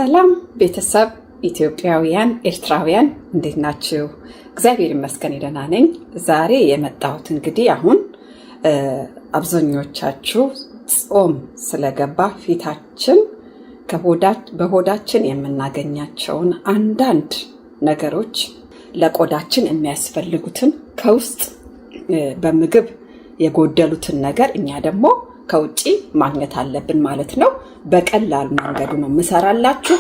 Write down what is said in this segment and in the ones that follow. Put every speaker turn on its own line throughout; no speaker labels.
ሰላም ቤተሰብ ኢትዮጵያውያን ኤርትራውያን እንዴት ናችሁ? እግዚአብሔር ይመስገን ደህና ነኝ። ዛሬ የመጣሁት እንግዲህ አሁን አብዛኞቻችሁ ጾም ስለገባ ፊታችን በሆዳችን የምናገኛቸውን አንዳንድ ነገሮች ለቆዳችን የሚያስፈልጉትን ከውስጥ በምግብ የጎደሉትን ነገር እኛ ደግሞ ከውጪ ማግኘት አለብን ማለት ነው። በቀላል መንገዱ ነው ምሰራላችሁ።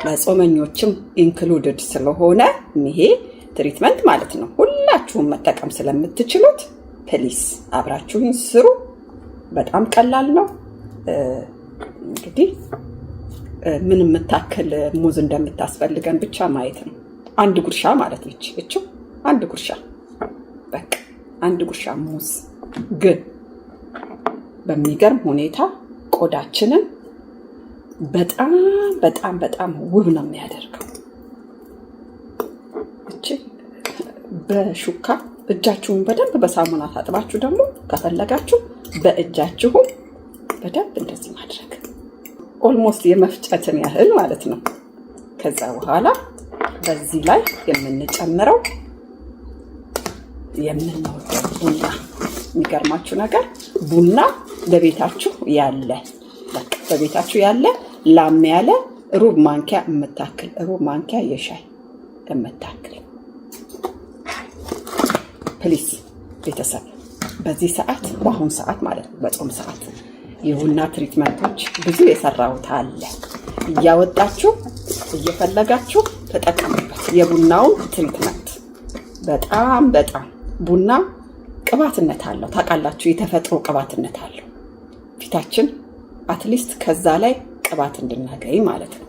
ለጾመኞችም ኢንክሉድድ ስለሆነ ይሄ ትሪትመንት ማለት ነው ሁላችሁም መጠቀም ስለምትችሉት ፕሊስ አብራችሁኝ ስሩ። በጣም ቀላል ነው። እንግዲህ ምን የምታክል ሙዝ እንደምታስፈልገን ብቻ ማየት ነው። አንድ ጉርሻ ማለት እቺ አንድ ጉርሻ በቃ አንድ ጉርሻ ሙዝ ግን በሚገርም ሁኔታ ቆዳችንን በጣም ውብ ነው የሚያደርገው። እቺ በሹካ እጃችሁን በደንብ በሳሙና ታጥባችሁ ደግሞ ከፈለጋችሁ በእጃችሁ በደንብ እንደዚህ ማድረግ ኦልሞስት የመፍጨትን ያህል ማለት ነው። ከዛ በኋላ በዚህ ላይ የምንጨምረው የምንወደው ቡና። የሚገርማችሁ ነገር ቡና በቤታችሁ ያለ ላም ያለ ሩብ ማንኪያ የሻይ የምታክል ፕሊስ ቤተሰብ በዚህ ሰዓት በአሁን ሰዓት ማለት ነው በጾም ሰዓት የቡና ትሪትመንቶች ብዙ የሰራሁት አለ። እያወጣችሁ እየፈለጋችሁ ተጠቀሙበት። የቡናውን ትሪትመንት በጣም ቡና ቅባትነት አለው ታውቃላችሁ። የተፈጥሮ ቅባትነት አለው። ፊታችን አትሊስት ከዛ ላይ ቅባት እንድናገኝ ማለት ነው።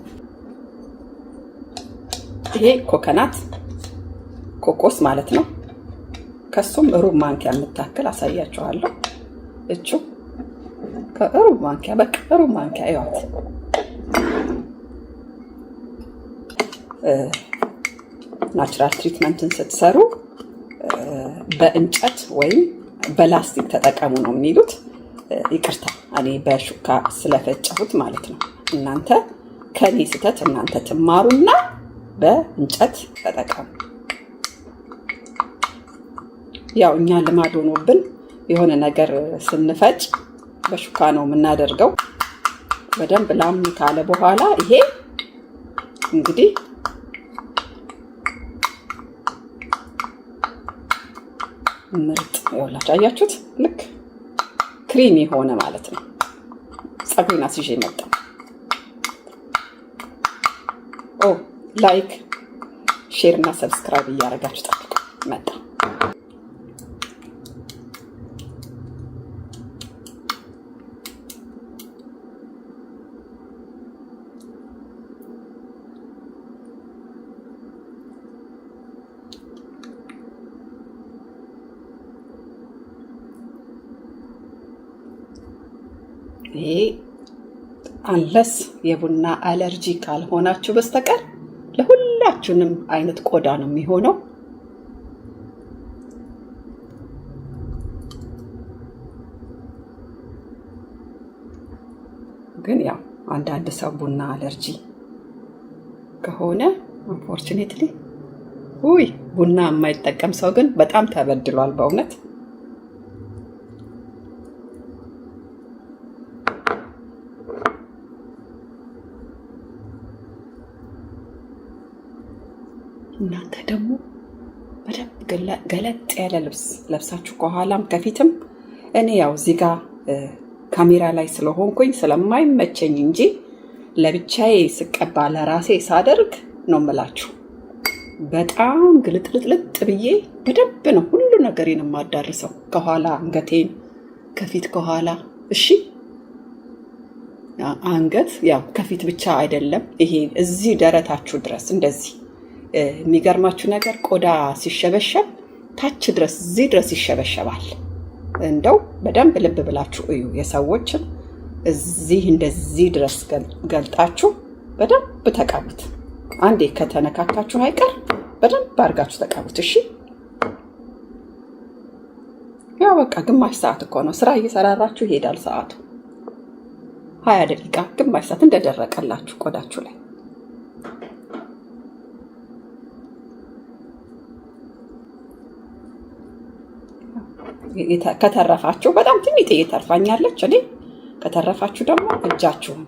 ይሄ ኮኮስ ማለት ነው። ከሱም ሩብ ማንኪያ የምታክል አሳያችኋለሁ። እቹ ከሩብ ማንኪያ በቃ ሩብ ማንኪያ ይዋት። ናቹራል ትሪትመንትን ስትሰሩ በእንጨት ወይም በላስቲክ ተጠቀሙ ነው የሚሉት። ይቅርታ እኔ በሹካ ስለፈጨሁት ማለት ነው። እናንተ ከኔ ስህተት እናንተ ትማሩና በእንጨት ተጠቀሙ። ያው እኛ ልማድ ሆኖብን የሆነ ነገር ስንፈጭ በሹካ ነው የምናደርገው። በደንብ ላም ካለ በኋላ ይሄ እንግዲህ ምርጥ ይኸውላችሁ፣ አያችሁት? ልክ ክሪም የሆነ ማለት ነው። ፀጉሬን አስይዤ መጣ። ላይክ ሼር እና ሰብስክራይብ እያደረጋችሁ ጠብቁ። መጣ ይሄ አንለስ የቡና አለርጂ ካልሆናችሁ በስተቀር ለሁላችንም አይነት ቆዳ ነው የሚሆነው። ግን ያው አንዳንድ ሰው ቡና አለርጂ ከሆነ አንፎርቹኔትሊ ቡና የማይጠቀም ሰው ግን በጣም ተበድሏል በእውነት። እናንተ ደግሞ በደንብ ገለጥ ያለ ልብስ ለብሳችሁ ከኋላም ከፊትም እኔ ያው እዚህ ጋር ካሜራ ላይ ስለሆንኩኝ ስለማይመቸኝ እንጂ ለብቻዬ ስቀባ ለራሴ ሳደርግ ነው የምላችሁ። በጣም ግልጥልጥልጥ ብዬ በደንብ ነው ሁሉ ነገሬን የማዳርሰው። ከኋላ አንገቴን፣ ከፊት ከኋላ። እሺ አንገት ያው ከፊት ብቻ አይደለም፣ ይሄ እዚህ ደረታችሁ ድረስ እንደዚህ። የሚገርማችሁ ነገር ቆዳ ሲሸበሸብ ታች ድረስ እዚህ ድረስ ይሸበሸባል። እንደው በደንብ ልብ ብላችሁ እዩ። የሰዎችን እዚህ እንደዚህ ድረስ ገልጣችሁ በደንብ ተቀቡት። አንዴ ከተነካካችሁ አይቀር በደንብ አድርጋችሁ ተቀቡት። እሺ ያው በቃ ግማሽ ሰዓት እኮ ነው። ስራ እየሰራራችሁ ይሄዳል ሰዓቱ። 20 ደቂቃ ግማሽ ሰዓት እንደደረቀላችሁ ቆዳችሁ ላይ ከተረፋችሁ በጣም ትንሽ ተርፋኛለች። እኔ ከተረፋችሁ ደግሞ እጃችሁን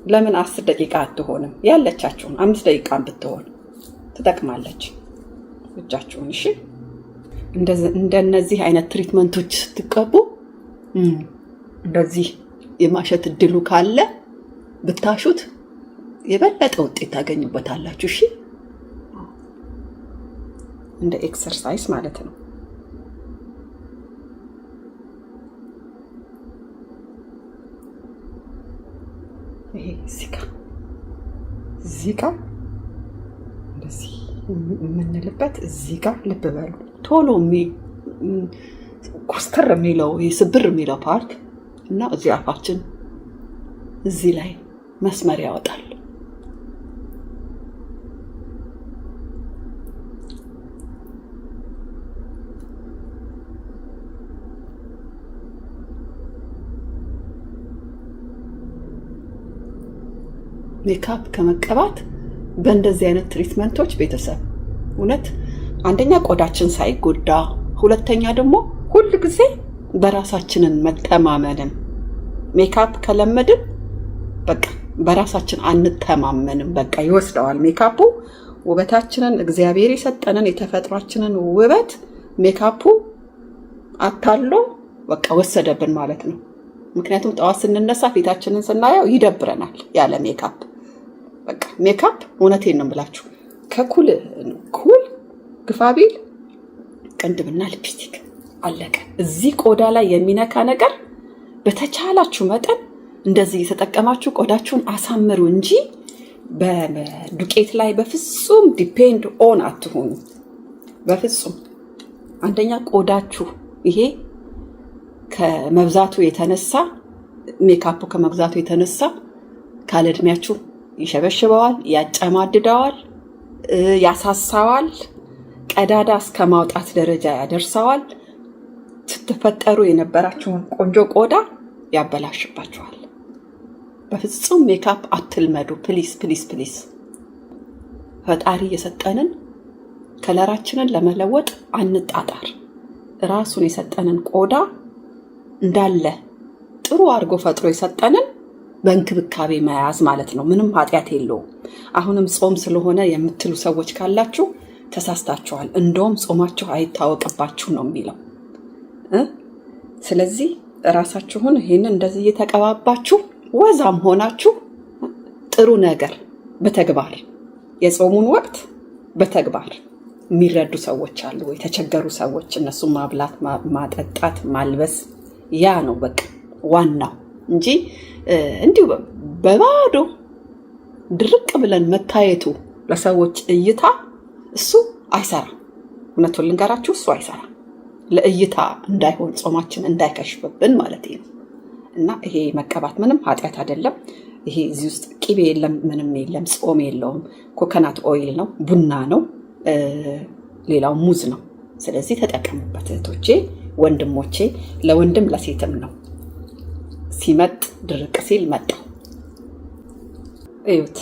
ለምን 10 ደቂቃ አትሆንም? ያለቻችሁን 5 ደቂቃ ብትሆን ትጠቅማለች እጃችሁን። እሺ እንደነዚህ አይነት ትሪትመንቶች ስትቀቡ እንደዚህ የማሸት እድሉ ካለ ብታሹት የበለጠ ውጤት ታገኙበታላችሁ። እሺ እንደ ኤክሰርሳይዝ ማለት ነው። ይሄ እዚህ ጋር እንደዚህ የምንልበት እዚህ ጋር ልብ በሉ። ቶሎ ኮስተር የሚለው ስብር የሚለው ፓርት እና እዚህ አፋችን እዚህ ላይ መስመር ያወጣል። ሜካፕ ከመቀባት በእንደዚህ አይነት ትሪትመንቶች ቤተሰብ እውነት አንደኛ ቆዳችን ሳይጎዳ፣ ሁለተኛ ደግሞ ሁል ጊዜ በራሳችንን መተማመንን ሜካፕ ከለመድን በቃ በራሳችን አንተማመንም። በቃ ይወስደዋል ሜካፑ ውበታችንን፣ እግዚአብሔር የሰጠንን የተፈጥሯችንን ውበት ሜካፑ አታሎ በቃ ወሰደብን ማለት ነው። ምክንያቱም ጠዋት ስንነሳ ፊታችንን ስናየው ይደብረናል ያለ ሜካፕ። በቃ ሜካፕ እውነቴን ነው የምላችሁ ከኩል ግፋቢል ቅንድብና ሊፕስቲክ አለቀ። እዚህ ቆዳ ላይ የሚነካ ነገር በተቻላችሁ መጠን እንደዚህ የተጠቀማችሁ ቆዳችሁን አሳምሩ እንጂ በዱቄት ላይ በፍጹም ዲፔንድ ኦን አትሆኑ። በፍጹም አንደኛ ቆዳችሁ ይሄ ከመብዛቱ የተነሳ ሜካፑ ከመብዛቱ የተነሳ ካለ እድሜያችሁ ይሸበሽበዋል፣ ያጨማድደዋል፣ ያሳሳዋል፣ ቀዳዳ እስከ ማውጣት ደረጃ ያደርሰዋል። ስትፈጠሩ የነበራችሁን ቆንጆ ቆዳ ያበላሽባችኋል። በፍጹም ሜካፕ አትልመዱ ፕሊስ ፕሊስ ፕሊስ። ፈጣሪ የሰጠንን ከለራችንን ለመለወጥ አንጣጣር። ራሱን የሰጠንን ቆዳ እንዳለ ጥሩ አድርጎ ፈጥሮ የሰጠንን በእንክብካቤ መያዝ ማለት ነው። ምንም ኃጢአት የለውም። አሁንም ጾም ስለሆነ የምትሉ ሰዎች ካላችሁ ተሳስታችኋል። እንደውም ጾማችሁ አይታወቅባችሁ ነው የሚለው። ስለዚህ ራሳችሁን ይህን እንደዚህ እየተቀባባችሁ ወዛም ሆናችሁ ጥሩ ነገር በተግባር የጾሙን ወቅት በተግባር የሚረዱ ሰዎች አሉ፣ የተቸገሩ ሰዎች፣ እነሱን ማብላት፣ ማጠጣት፣ ማልበስ ያ ነው በቃ ዋናው እንጂ እንዲሁ በባዶ ድርቅ ብለን መታየቱ ለሰዎች እይታ እሱ አይሰራም። እውነቱን ልንገራችሁ እሱ አይሰራም። ለእይታ እንዳይሆን ጾማችን እንዳይከሽፍብን ማለት ነው። እና ይሄ መቀባት ምንም ኃጢአት አይደለም። ይሄ እዚህ ውስጥ ቂቤ የለም፣ ምንም የለም፣ ጾም የለውም። ኮኮናት ኦይል ነው፣ ቡና ነው፣ ሌላው ሙዝ ነው። ስለዚህ ተጠቀሙበት እህቶቼ፣ ወንድሞቼ። ለወንድም ለሴትም ነው። ሲመጥ ድርቅ ሲል መጣው። እዩት።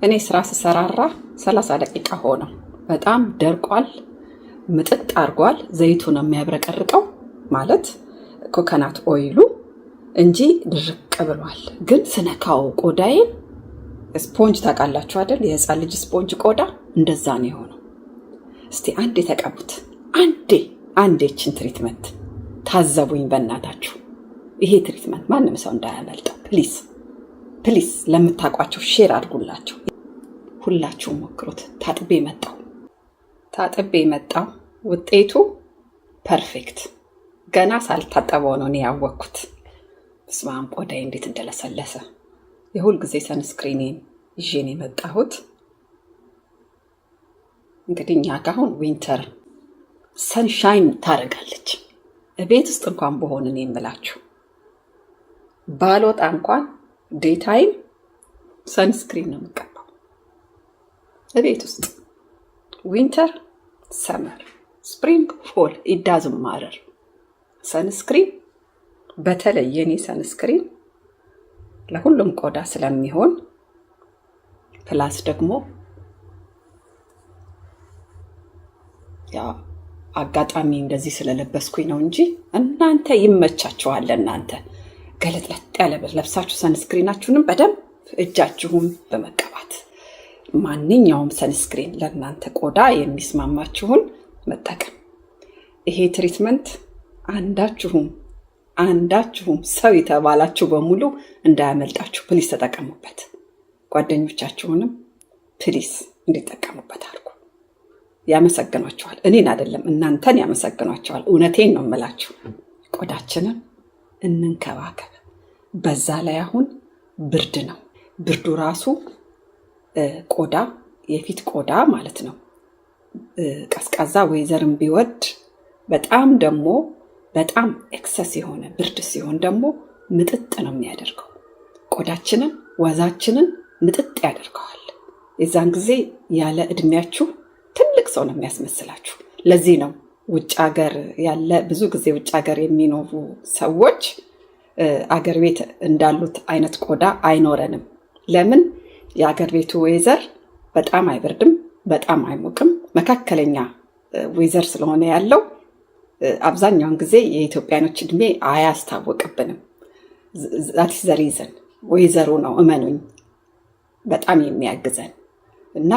እኔ ስራ ስሰራራ 30 ደቂቃ ሆነው። በጣም ደርቋል፣ ምጥጥ አርጓል። ዘይቱ ነው የሚያብረቀርቀው ማለት ኮኮናት ኦይሉ እንጂ ድርቅ ብሏል። ግን ስነካው ቆዳዬን ስፖንጅ ታውቃላችሁ አይደል? የህፃን ልጅ ስፖንጅ ቆዳ እንደዛ ነው የሆነው። እስቲ አንዴ ተቀቡት። አንዴችን ትሪትመንት ታዘቡኝ በእናታችሁ። ይሄ ትሪትመንት ማንም ሰው እንዳያመልጠው ፕሊስ ፕሊስ። ለምታውቋቸው ሼር አድርጉላቸው። ሁላችሁም ሞክሩት። ታጥቤ መጣው። ውጤቱ ፐርፌክት። ገና ሳልታጠበው ነው እኔ ያወቅኩት። ስማም ቆዳዬ እንዴት እንደለሰለሰ። የሁል ጊዜ ሰንስክሪኔን ይዤ ነው የመጣሁት። እንግዲህ እኛ ጋር አሁን ዊንተር ሰንሻይን ታደርጋለች። ቤት ውስጥ እንኳን በሆነ እኔ የምላችሁ ባልወጣ እንኳን ዴታይም ሰንስክሪን ነው የምቀባው። ቤት ውስጥ ዊንተር፣ ሰመር፣ ስፕሪንግ፣ ፎል ኢዳዝም ማረር ሰንስክሪን በተለይ የኔ ሰንስክሪን ለሁሉም ቆዳ ስለሚሆን ፕላስ ደግሞ ያ አጋጣሚ እንደዚህ ስለለበስኩኝ ነው እንጂ እናንተ ይመቻችኋል። እናንተ ገለጥለጥ ያለ ለብሳችሁ ሰንስክሪናችሁንም በደንብ እጃችሁን በመቀባት ማንኛውም ሰንስክሪን ለእናንተ ቆዳ የሚስማማችሁን መጠቀም። ይሄ ትሪትመንት አንዳችሁም ሰው የተባላችሁ በሙሉ እንዳያመልጣችሁ። ፕሊስ ተጠቀሙበት። ጓደኞቻችሁንም ፕሊስ እንዲጠቀሙበት አድርጉ። ያመሰግኗቸዋል። እኔን አይደለም እናንተን ያመሰግኗቸዋል። እውነቴን ነው የምላችሁ። ቆዳችንን እንንከባከብ። በዛ ላይ አሁን ብርድ ነው። ብርዱ ራሱ ቆዳ የፊት ቆዳ ማለት ነው ቀዝቃዛ ወይዘርን ቢወድ በጣም ኤክሰስ የሆነ ብርድ ሲሆን ደግሞ ምጥጥ ነው የሚያደርገው። ቆዳችንን ወዛችንን ምጥጥ ያደርገዋል። የዛን ጊዜ ያለ እድሜያችሁ ትልቅ ሰው ነው የሚያስመስላችሁ። ለዚህ ነው ውጭ ሀገር ያለ ብዙ ጊዜ ውጭ ሀገር የሚኖሩ ሰዎች አገር ቤት እንዳሉት አይነት ቆዳ አይኖረንም። ለምን? የአገር ቤቱ ወይዘር በጣም አይበርድም፣ በጣም አይሞቅም፣ መካከለኛ ወይዘር ስለሆነ ያለው አብዛኛውን ጊዜ የኢትዮጵያኖች እድሜ አያስታወቅብንም። ዛቲስ ዘ ሪዝን ወይዘሩ ነው እመኑኝ በጣም የሚያግዘን። እና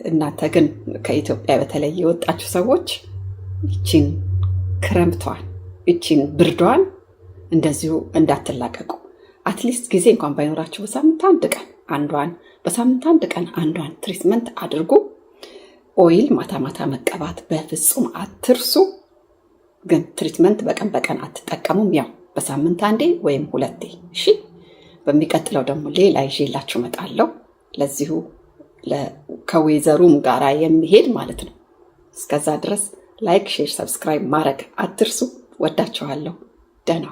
እናንተ ግን ከኢትዮጵያ በተለይ የወጣችሁ ሰዎች ይቺን ክረምቷን ይቺን ብርዷን እንደዚሁ እንዳትላቀቁ። አትሊስት ጊዜ እንኳን ባይኖራችሁ በሳምንት አንድ ቀን አንዷን ትሪትመንት አድርጉ። ኦይል ማታ ማታ መቀባት በፍጹም አትርሱ። ግን ትሪትመንት በቀን በቀን አትጠቀሙም። ያው በሳምንት አንዴ ወይም 2 እሺ። በሚቀጥለው ደግሞ ሌላ ይዤላችሁ እመጣለሁ። ለዚሁ ከወይዘሩም ጋራ የሚሄድ ማለት ነው። እስከዛ ድረስ ላይክ፣ ሼር፣ ሰብስክራይብ ማድረግ አትርሱ። ወዳችኋለሁ። ደህና